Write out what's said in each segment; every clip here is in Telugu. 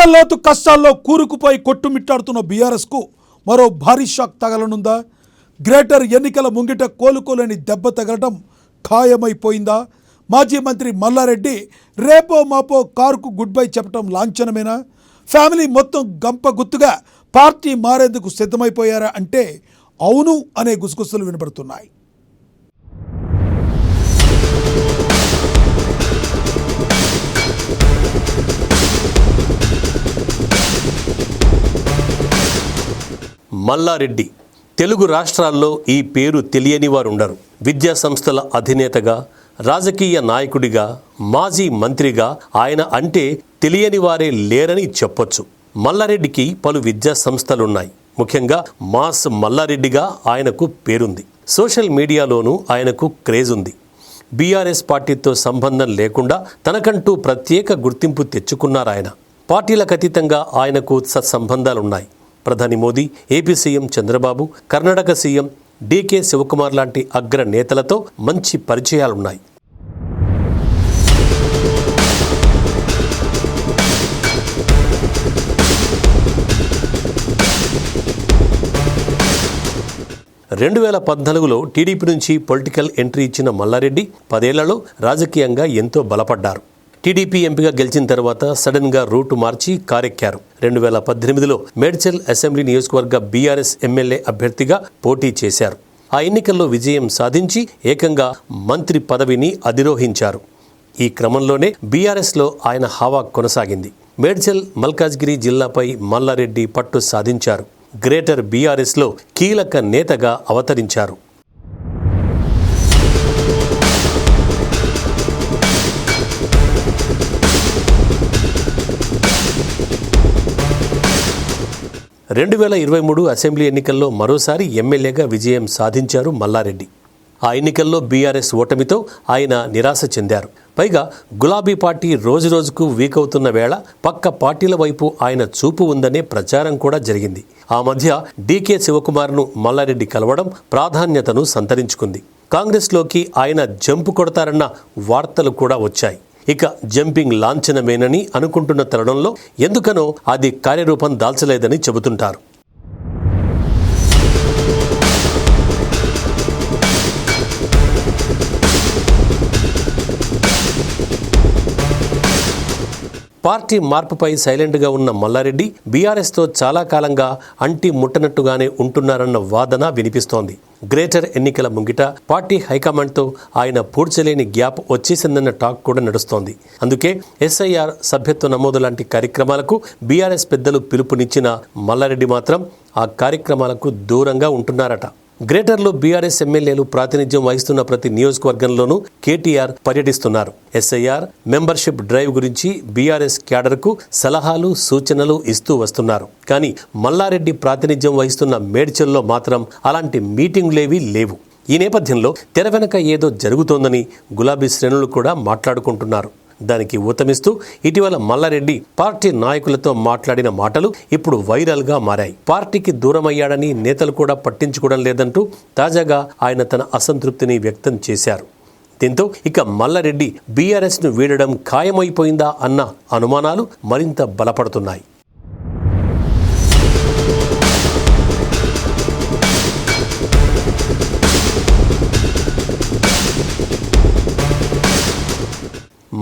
గుండెల్లోతు కష్టాల్లో కూరుకుపోయి కొట్టుమిట్టాడుతున్న బీఆర్ఎస్కు మరో భారీ షాక్ తగలనుందా? గ్రేటర్ ఎన్నికల ముంగిట కోలుకోలేని దెబ్బ తగలడం ఖాయమైపోయిందా? మాజీ మంత్రి మల్లారెడ్డి రేపో మాపో కారుకు గుడ్ బై చెప్పడం లాంఛనమేనా? ఫ్యామిలీ మొత్తం గంప గుత్తుగా పార్టీ మారేందుకు సిద్ధమైపోయారా అంటే అవును అనే గుసగుసలు వినబడుతున్నాయి. మల్లారెడ్డి తెలుగు రాష్ట్రాల్లో ఈ పేరు తెలియని వారు ఉండరు. విద్యా సంస్థల అధినేతగా, రాజకీయ నాయకుడిగా, మాజీ మంత్రిగా ఆయన అంటే తెలియని వారే లేరని చెప్పొచ్చు. మల్లారెడ్డికి పలు విద్యా సంస్థలున్నాయి. ముఖ్యంగా మాస్ మల్లారెడ్డిగా ఆయనకు పేరుంది. సోషల్ మీడియాలోనూ ఆయనకు క్రేజ్ ఉంది. బీఆర్ఎస్ పార్టీతో సంబంధం లేకుండా తనకంటూ ప్రత్యేక గుర్తింపు తెచ్చుకున్నారాయన. పార్టీలకు అతీతంగా ఆయనకు సత్సంబంధాలున్నాయి. ప్రధాని Modi, AP CM Chandrababu, Karnataka CM DK Shivakumar లాంటి అగ్ర నేతలతో మంచి పరిచయాలున్నాయి. రెండు 2014లో టీడీపీ నుంచి పొలిటికల్ ఎంట్రీ ఇచ్చిన మల్లారెడ్డి 10 ఏళ్లలో రాజకీయంగా ఎంతో బలపడ్డారు. టీడీపీ ఎంపీగా గెలిచిన తర్వాత సడన్గా రూటు మార్చి కారెక్కారు. 2018లో మేడ్చల్ అసెంబ్లీ నియోజకవర్గ బీఆర్ఎస్ ఎమ్మెల్యే అభ్యర్థిగా పోటీ చేశారు. ఆ ఎన్నికల్లో విజయం సాధించి ఏకంగా మంత్రి పదవిని అధిరోహించారు. ఈ క్రమంలోనే బీఆర్ఎస్లో ఆయన హవా కొనసాగింది. మేడ్చల్, మల్కాజ్గిరి జిల్లాపై మల్లారెడ్డి పట్టు సాధించారు. గ్రేటర్ బీఆర్ఎస్లో కీలక నేతగా అవతరించారు. రెండు 2023 అసెంబ్లీ ఎన్నికల్లో మరోసారి ఎమ్మెల్యేగా విజయం సాధించారు మల్లారెడ్డి. ఆ ఎన్నికల్లో బీఆర్ఎస్ ఓటమితో ఆయన నిరాశ చెందారు. పైగా గులాబీ పార్టీ రోజురోజుకు వీక్ అవుతున్న వేళ పక్క పార్టీల వైపు ఆయన చూపు ఉందనే ప్రచారం కూడా జరిగింది. ఆ మధ్య డీకే శివకుమార్ను మల్లారెడ్డి కలవడం ప్రాధాన్యతను సంతరించుకుంది. కాంగ్రెస్లోకి ఆయన జంపు కొడతారన్న వార్తలు కూడా వచ్చాయి. ఇక జంపింగ్ లాంఛనమేనని అనుకుంటున్న తరుణంలో ఎందుకనో అది కార్యరూపం దాల్చలేదని చెబుతుంటారు. పార్టీ మార్పుపై సైలెంట్గా ఉన్న మల్లారెడ్డి బీఆర్ఎస్తో చాలా కాలంగా అంటి ముట్టనట్టుగానే ఉంటున్నారన్న వాదన వినిపిస్తోంది. గ్రేటర్ ఎన్నికల ముంగిట పార్టీ హైకమాండ్తో ఆయన పూడ్చలేని గ్యాప్ వచ్చేసిందన్న టాక్ కూడా నడుస్తోంది. అందుకే ఎస్ఐఆర్, సభ్యత్వ నమోదు లాంటి కార్యక్రమాలకు బీఆర్ఎస్ పెద్దలు పిలుపునిచ్చిన మల్లారెడ్డి మాత్రం ఆ కార్యక్రమాలకు దూరంగా ఉంటున్నారట. గ్రేటర్లో బీఆర్ఎస్ ఎమ్మెల్యేలు ప్రాతినిధ్యం వహిస్తున్న ప్రతి నియోజకవర్గంలోనూ కేటీఆర్ పర్యటిస్తున్నారు. ఎస్ఐఆర్ మెంబర్షిప్ డ్రైవ్ గురించి బీఆర్ఎస్ క్యాడర్కు సలహాలు, సూచనలు ఇస్తూ వస్తున్నారు. కానీ మల్లారెడ్డి ప్రాతినిధ్యం వహిస్తున్న మేడ్చల్లో మాత్రం అలాంటి మీటింగులేవీ లేవు. ఈ నేపథ్యంలో తెర వెనక ఏదో జరుగుతోందని గులాబీ శ్రేణులు కూడా మాట్లాడుకుంటున్నారు. దానికి ఊతమిస్తూ ఇటీవల మల్లారెడ్డి పార్టీ నాయకులతో మాట్లాడిన మాటలు ఇప్పుడు వైరల్గా మారాయి. పార్టీకి దూరమయ్యాడని నేతలు కూడా పట్టించుకోవడం లేదంటూ తాజాగా ఆయన తన అసంతృప్తిని వ్యక్తం చేశారు. దీంతో ఇక మల్లారెడ్డి బీఆర్ఎస్ను వీడడం ఖాయమైపోయిందా అన్న అనుమానాలు మరింత బలపడుతున్నాయి.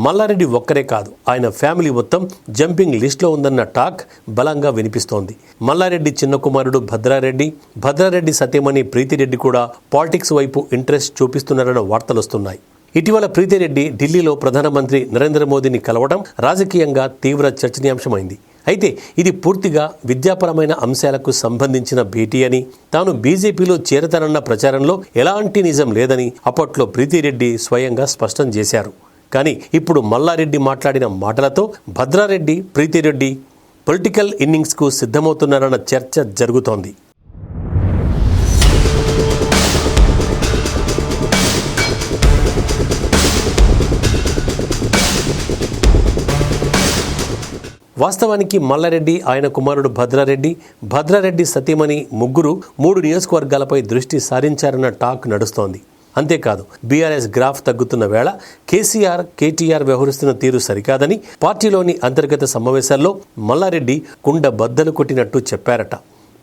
మల్లారెడ్డి ఒక్కరే కాదు, ఆయన ఫ్యామిలీ మొత్తం జంపింగ్ లిస్టులో ఉందన్న టాక్ బలంగా వినిపిస్తోంది. మల్లారెడ్డి చిన్న కుమారుడు భద్రారెడ్డి సతీమణి ప్రీతిరెడ్డి కూడా పాలిటిక్స్ వైపు ఇంట్రెస్ట్ చూపిస్తున్నారన్న వార్తలు వస్తున్నాయి. ఇటీవల ప్రీతిరెడ్డి ఢిల్లీలో ప్రధానమంత్రి నరేంద్ర మోదీని కలవడం రాజకీయంగా తీవ్ర చర్చనీయాంశమైంది. అయితే ఇది పూర్తిగా విద్యాపరమైన అంశాలకు సంబంధించిన భేటీ అని, తాను బీజేపీలో చేరతానన్న ప్రచారంలో ఎలాంటి నిజం లేదని అప్పట్లో ప్రీతిరెడ్డి స్వయంగా స్పష్టం చేశారు. కానీ ఇప్పుడు మల్లారెడ్డి మాట్లాడిన మాటలతో భద్రారెడ్డి, ప్రీతిరెడ్డి పొలిటికల్ ఇన్నింగ్స్కు సిద్ధమవుతున్నారన్న చర్చ జరుగుతోంది. వాస్తవానికి మల్లారెడ్డి, ఆయన కుమారుడు భద్రారెడ్డి సతీమణి ముగ్గురు 3 నియోజకవర్గాలపై దృష్టి సారించారన్న టాక్ నడుస్తోంది. అంతేకాదు బీఆర్ఎస్ గ్రాఫ్ తగ్గుతున్న వేళ కేసీఆర్, కేటీఆర్ వ్యవహరిస్తున్న తీరు సరికాదని పార్టీలోని అంతర్గత సమావేశాల్లో మల్లారెడ్డి కుండ బద్దలు కొట్టినట్టు చెప్పారట.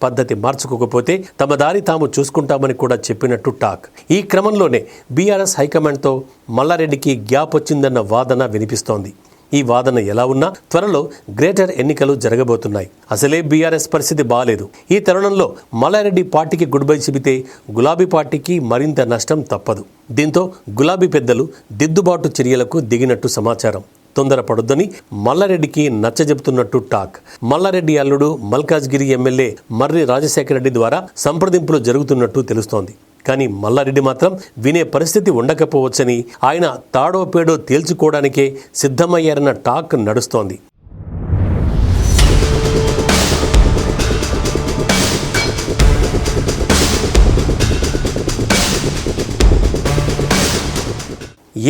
పద్ధతి మార్చుకోకపోతే తమ దారి తాము చూసుకుంటామని కూడా చెప్పినట్టు టాక్. ఈ క్రమంలోనే బీఆర్ఎస్ హైకమాండ్తో మల్లారెడ్డికి గ్యాప్ వచ్చిందన్న వాదన వినిపిస్తోంది. ఈ వాదన ఎలా ఉన్నా త్వరలో గ్రేటర్ ఎన్నికలు జరగబోతున్నాయి. అసలే బీఆర్ఎస్ పరిస్థితి బాలేదు. ఈ తరుణంలో మల్లారెడ్డి పార్టీకి గుడ్ బై చెబితే గులాబీ పార్టీకి మరింత నష్టం తప్పదు. దీంతో గులాబీ పెద్దలు దిద్దుబాటు చర్యలకు దిగినట్టు సమాచారం. తొందరపడొద్దని మల్లారెడ్డికి నచ్చజెబుతున్నట్టు టాక్. మల్లారెడ్డి అల్లుడు మల్కాజ్గిరి ఎమ్మెల్యే మర్రి రాజశేఖర రెడ్డి ద్వారా సంప్రదింపులు జరుగుతున్నట్టు తెలుస్తోంది. కానీ మల్లారెడ్డి మాత్రం వినే పరిస్థితి ఉండకపోవచ్చని, ఆయన తాడో పేడో తేల్చుకోవడానికే సిద్ధమయ్యారన్న టాక్ నడుస్తోంది.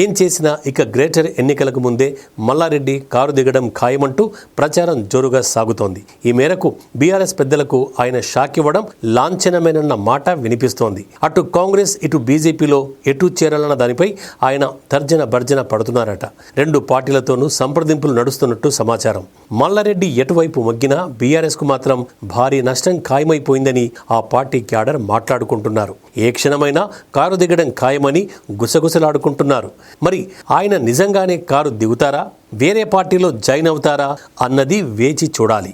ఏం చేసినా ఇక గ్రేటర్ ఎన్నికలకు ముందే మల్లారెడ్డి కారు దిగడం ఖాయమంటూ ప్రచారం జోరుగా సాగుతోంది. ఈ మేరకు బీఆర్ఎస్ పెద్దలకు ఆయన షాక్ ఇవ్వడం లాంఛనమేనన్న మాట వినిపిస్తోంది. అటు కాంగ్రెస్, ఇటు బీజేపీలో ఎటు చేరాలన్న దానిపై ఆయన తర్జన భర్జన పడుతున్నారట. రెండు పార్టీలతోనూ సంప్రదింపులు నడుస్తున్నట్టు సమాచారం. మల్లారెడ్డి ఎటువైపు మొగ్గినా బీఆర్ఎస్కు మాత్రం భారీ నష్టం ఖాయమైపోయిందని ఆ పార్టీ క్యాడర్ మాట్లాడుకుంటున్నారు. ఏ క్షణమైనా కారు దిగడం ఖాయమని గుసగుసలాడుకుంటున్నారు. మరి ఆయన నిజంగానే కారు దిగుతారా, వేరే పార్టీలో జాయిన్ అవుతారా అన్నది వేచి చూడాలి.